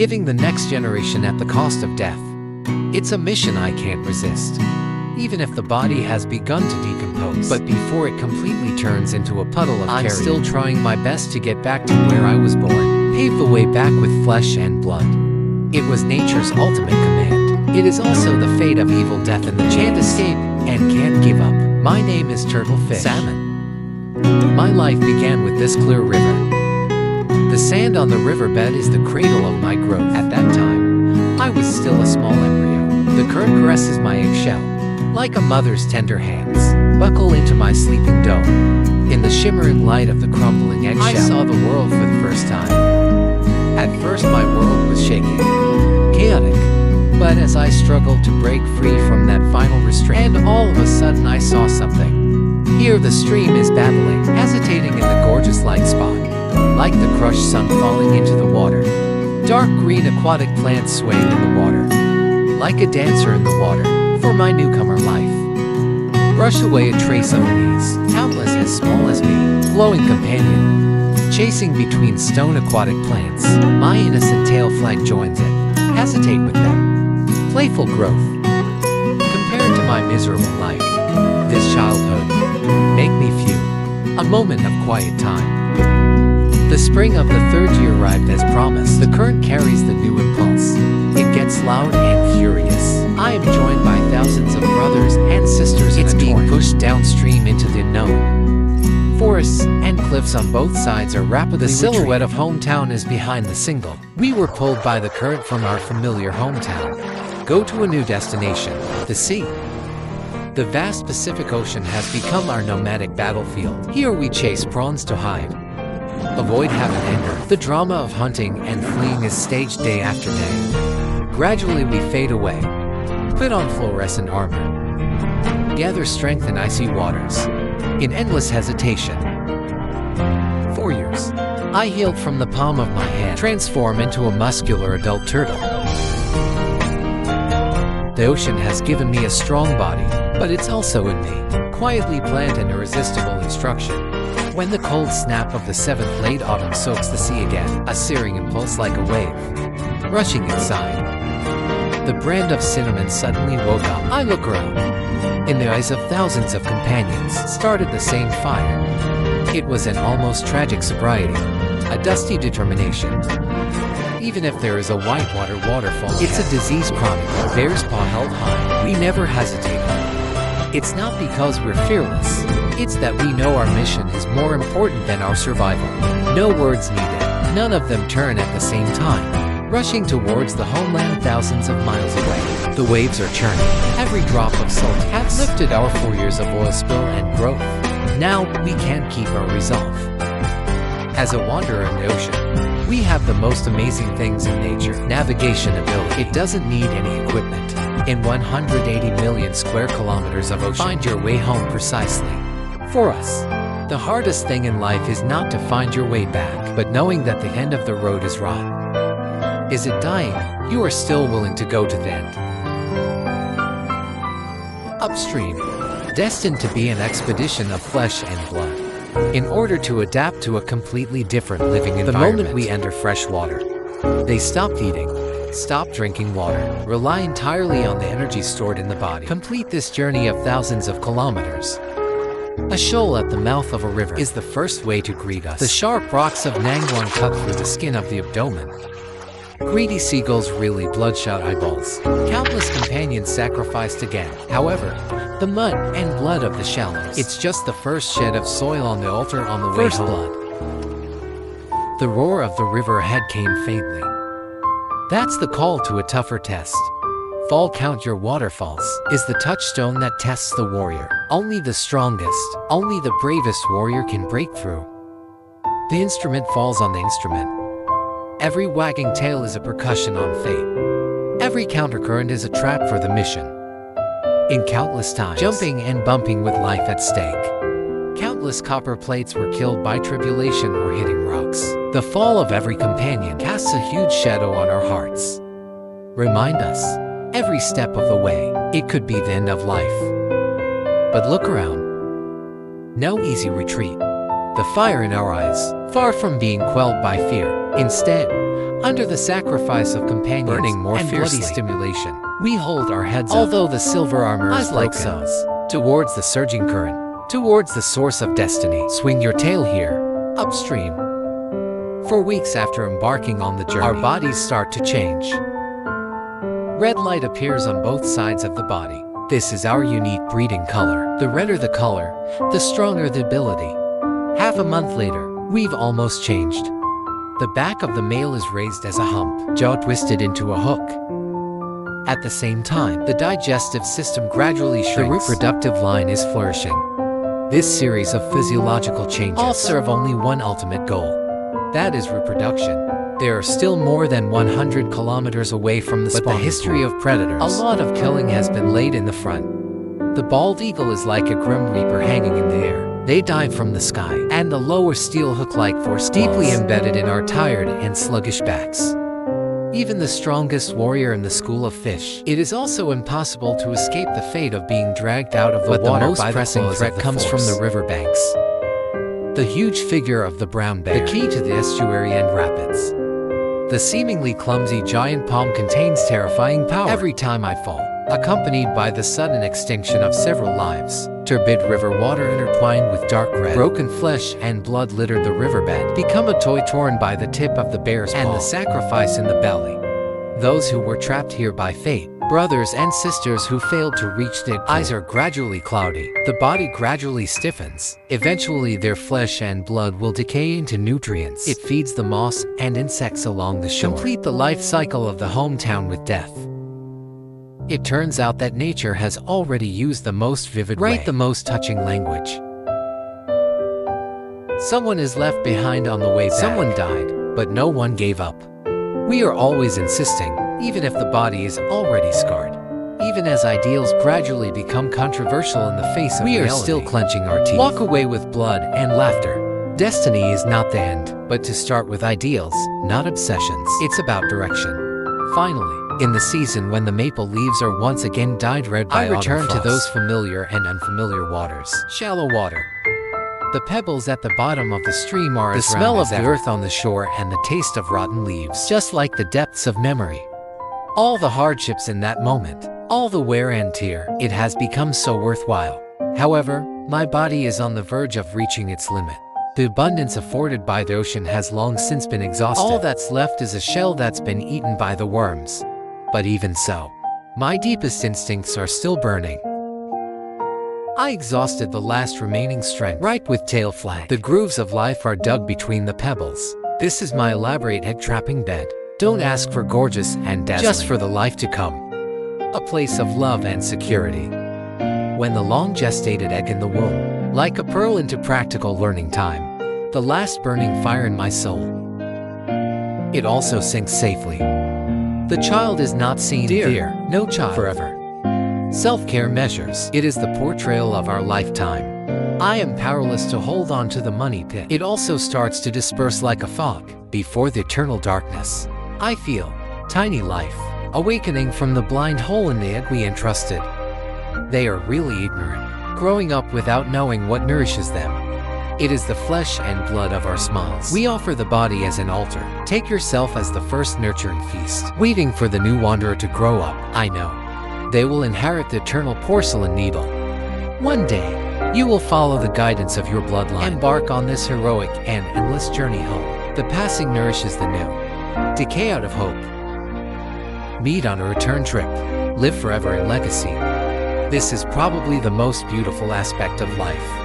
giving the next generation at the cost of death. It's a mission I can't resist, even if the body has begun to decompose. But before it completely turns into a puddle of carrion, I'm still trying my best to get back to where I was born. Pave the way back with flesh and blood. It was nature's ultimate command. It is also the fate of evil death and the can't escape and can't give up. My name is Turtlefish. Salmon. My life began with this clear river. The sand on the riverbed is the cradle of my growth. At that time, I was still a small embryo. The current caresses my eggshell, like a mother's tender hands. Buckle into my sleeping dome. In the shimmering light of the crumbling eggshell, I saw the world for the first time. At first my world was shaking, chaotic. But as I struggled to break free from that final restraint, and all of a sudden I saw something. Here the stream is babbling, hesitating in the gorgeous light spot, like the crushed sun falling into the water. Dark green aquatic plants swaying in the water, like a dancer in the water, for my newcomer life. Brush away a trace of unease, countless as small as me, glowing companion, chasing between stone aquatic plants. My innocent tail flag joins it, hesitate with them. Playful growth. Compared to my miserable life, this childhood, make me few. A moment of quiet time. The spring of the third year arrived as promised. The current carries the new impulse. It gets loud and furious. I am joined by thousands of brothers and sisters. It's being pushed downstream into the unknown. Forests and cliffs on both sides are rapidly retreating. The silhouette of hometown is behind the single. We were pulled by the current from our familiar hometown. Go to a new destination, the sea. The vast Pacific Ocean has become our nomadic battlefield. Here we chase prawns to hide, avoid heaven and earth. The drama of hunting and fleeing is staged day after day. Gradually we fade away, put on fluorescent armor, gather strength in icy waters, in endless hesitation. 4 years. I healed from the palm of my hand, transform into a muscular adult turtle. The ocean has given me a strong body, but it's also in me, quietly planned an irresistible instruction. When the cold snap of the seventh late autumn soaks the sea again, a searing impulse like a wave, rushing inside. The brand of cinnamon suddenly woke up. I look around. In the eyes of thousands of companions started the same fire. It was an almost tragic sobriety, a dusty determination. Even if there is a whitewater waterfall, it's a disease chronicle, bear's paw held high. We never hesitated. It's not because we're fearless. It's that we know our mission is more important than our survival. No words needed. None of them turn at the same time, rushing towards the homeland thousands of miles away. The waves are churning. Every drop of salt has lifted our 4 years of oil spill and growth. Now we can't keep our resolve. As a wanderer in the ocean, we have the most amazing things in nature. Navigation ability. It doesn't need any equipment. In 180 million square kilometers of ocean, find your way home precisely. For us, the hardest thing in life is not to find your way back, but knowing that the end of the road is rot. Is it dying? You are still willing to go to the end. Upstream, destined to be an expedition of flesh and blood. In order to adapt to a completely different living environment. The moment we enter fresh water, they stop eating, stop drinking water, rely entirely on the energy stored in the body. Complete this journey of thousands of kilometers. A shoal at the mouth of a river is the first way to greet us. The sharp rocks of Nangwon cut through the skin of the abdomen. Greedy seagulls really bloodshot eyeballs. Countless companions sacrificed again. However, the mud and blood of the shallows. It's just the first shed of soil on the altar on the way home. Blood. The roar of the river ahead came faintly. That's the call to a tougher test. Fall count your waterfalls is the touchstone that tests the warrior. Only the strongest, only the bravest warrior can break through. The instrument falls on the instrument. Every wagging tail is a percussion on fate. Every countercurrent is a trap for the mission. In countless times, jumping and bumping with life at stake. Countless copper plates were killed by tribulation or hitting rocks. The fall of every companion casts a huge shadow on our hearts. Remind us, every step of the way, it could be the end of life. But look around. No easy retreat. The fire in our eyes, far from being quelled by fear. Instead, Under the sacrifice of companions burning more and fiercely. bloody stimulation, we hold our heads up, Although the silver armor is like broken, so, towards the surging current, towards the source of destiny. Swing your tail here, upstream. For weeks after embarking on the journey, our bodies start to change. Red light appears on both sides of the body. This is our unique breeding color. The redder the color, the stronger the ability. Half a month later, we've almost changed. The back of the male is raised as a hump, jaw twisted into a hook. At the same time, the digestive system gradually shrinks. The reproductive line is flourishing. This series of physiological changes all serve only one ultimate goal. That is reproduction. They are still more than 100 kilometers away from the spawning pool. But the history of predators, a lot of killing has been laid in the front. The bald eagle is like a grim reaper hanging in the air. They dive from the sky, and the lower steel hook-like force deeply embedded in our tired and sluggish backs. Even the strongest warrior in the school of fish, it is also impossible to escape the fate of being dragged out of the water. But the most pressing threat comes from the riverbanks. The huge figure of the brown bear, the key to the estuary and rapids. The seemingly clumsy giant palm contains terrifying power. Every time I fall, accompanied by the sudden extinction of several lives, turbid river water intertwined with dark red, broken flesh and blood littered the riverbed, become a toy torn by the tip of the bear's paw, and the sacrifice in the belly. Those who were trapped here by fate, brothers and sisters who failed to reach their eyes are gradually cloudy, the body gradually stiffens. Eventually their flesh and blood will decay into nutrients. It feeds the moss and insects along the shore. Complete the life cycle of the hometown with death. It turns out that nature has already used the most vivid way, the most touching language. Someone is left behind on the way back. Someone died, but no one gave up. We are always insisting, even if the body is already scarred. Even as ideals gradually become controversial in the face of reality, we are still clenching our teeth. Walk away with blood and laughter. Destiny is not the end, but to start with ideals, not obsessions. It's about direction. Finally, in the season when the maple leaves are once again dyed red by autumn frost, I return to those familiar and unfamiliar waters. Shallow water. The pebbles at the bottom of the stream are the smell of the earth on the shore and the taste of rotten leaves, just like the depths of memory. All the hardships in that moment, all the wear and tear, it has become so worthwhile. However, my body is on the verge of reaching its limit. The abundance afforded by the ocean has long since been exhausted. All that's left is a shell that's been eaten by the worms. But even so, my deepest instincts are still burning. I exhausted the last remaining strength, ripe with tail flag. The grooves of life are dug between the pebbles. This is my elaborate egg-trapping bed. Don't ask for gorgeous and dazzling, just for the life to come. A place of love and security. When the long-gestated egg in the womb, like a pearl into practical learning time, the last burning fire in my soul. It also sinks safely. The child is not seen, dear, no child, forever. Self-care measures. It is the portrayal of our lifetime. I am powerless to hold on to the money pit. It also starts to disperse like a fog before the eternal darkness. I feel tiny life awakening from the blind hole in the egg we entrusted. They are really ignorant, growing up without knowing what nourishes them. It is the flesh and blood of our smiles. We offer the body as an altar. Take yourself as the first nurturing feast, waiting for the new wanderer to grow up. I know. They will inherit the eternal porcelain needle. One day, you will follow the guidance of your bloodline. Embark on this heroic and endless journey home. The passing nourishes the new. Decay out of hope. Meet on a return trip. Live forever in legacy. This is probably the most beautiful aspect of life.